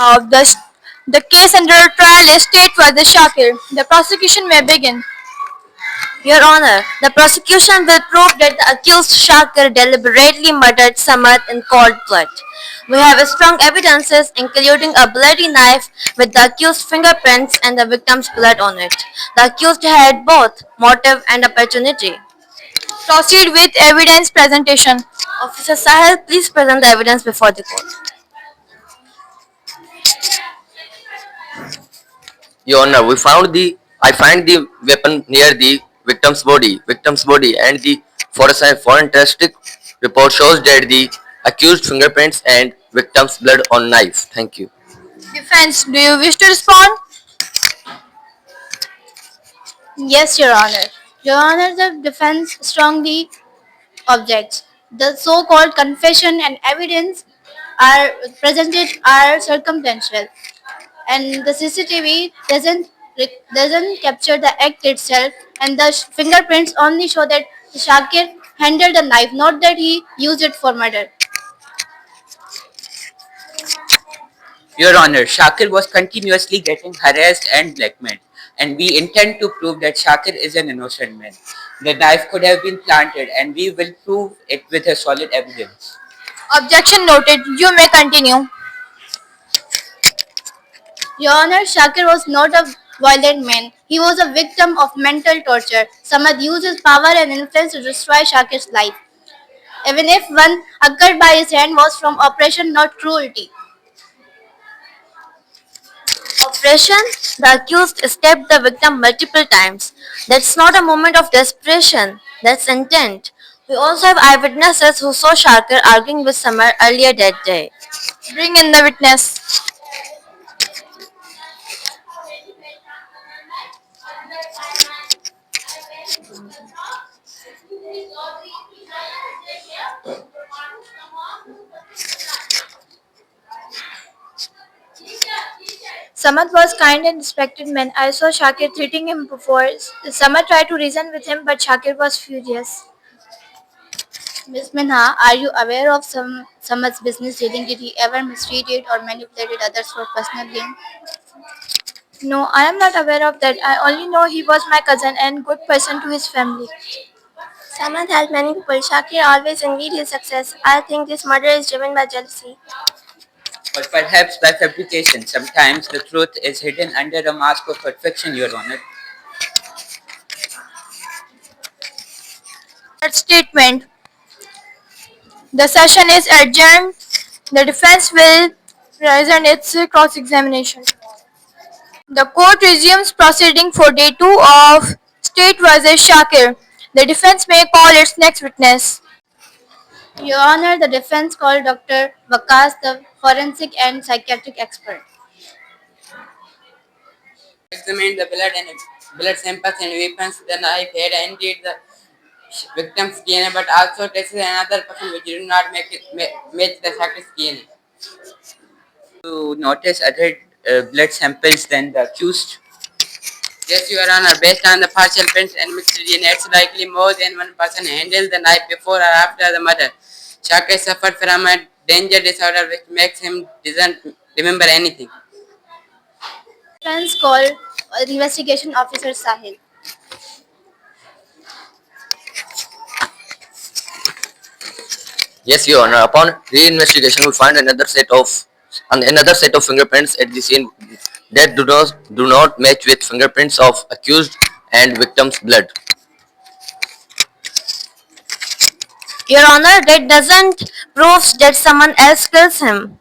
Of the case under trial is State vs. Shakir. The prosecution may begin. Your Honor, the prosecution will prove that the accused Shakir deliberately murdered Samad in cold blood. We have strong evidences including a bloody knife with the accused's fingerprints and the victim's blood on it. The accused had both motive and opportunity. Proceed with evidence presentation. Officer Sahel, please present the evidence before the court. Your Honor, I find the weapon near the victim's body, and the forensic report shows that the accused fingerprints and victim's blood on knife. Thank you. Defense, do you wish to respond? Yes, Your Honor. Your Honor, the defense strongly objects. The so-called confession and evidence are presented are circumstantial, and the CCTV doesn't capture the act itself, and the fingerprints only show that Shakir handled the knife, not that he used it for murder. Your Honor, Shakir was continuously getting harassed and blackmailed, and we intend to prove that Shakir is an innocent man. The knife could have been planted, and we will prove it with a solid evidence. Objection noted. You may continue. Your Honor, Shakir was not a violent man. He was a victim of mental torture. Samad used his power and influence to destroy Shakir's life. Even if one occurred by his hand was from oppression, not cruelty. Oppression? The accused stabbed the victim multiple times. That's not a moment of desperation, that's intent. We also have eyewitnesses who saw Shakir arguing with Samar earlier that day. Bring in the witness. Samad was kind and respected man. I saw Shakir treating him before. Samad tried to reason with him, but Shakir was furious. Ms. Minha, are you aware of Samad's business dealing? Did he ever mistreated or manipulated others for personal gain? No, I am not aware of that. I only know he was my cousin and good person to his family. Samad helped many people. Shakir always envied his success. I think this murder is driven by jealousy. Or perhaps by fabrication. Sometimes the truth is hidden under a mask of perfection, Your Honor. That statement. The session is adjourned. The defense will present its cross-examination. The court resumes proceeding for day 2 of State vs. Shakir. The defense may call its next witness. Your Honor, the defense called Dr. Vakas, the forensic and psychiatric expert. Examined the blood samples and weapons. The knife had indeed the victim's DNA, but also tested another person which did not match the Shakir's DNA. To notice other blood samples than the accused. Yes, Your Honor, based on the partial prints and mixed DNA, it's likely more than one person handled the knife before or after the murder. Shakir suffered from a danger disorder which makes him doesn't remember anything. Defense called investigation officer Sahil. Yes, Your Honor. Upon reinvestigation, we find another set of fingerprints at the scene that do not match with fingerprints of accused and victim's blood. Your Honor, that doesn't prove that someone else kills him.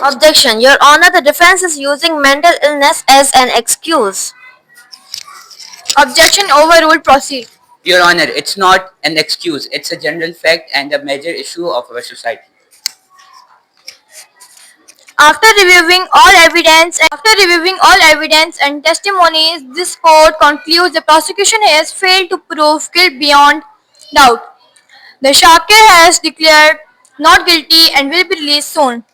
Objection. Your Honor, the defense is using mental illness as an excuse. Objection overruled. Proceed. Your Honor, it's not an excuse. It's a general fact and a major issue of our society. After reviewing all evidence and testimonies, this court concludes the prosecution has failed to prove guilt beyond doubt. The Shakir has declared not guilty and will be released soon.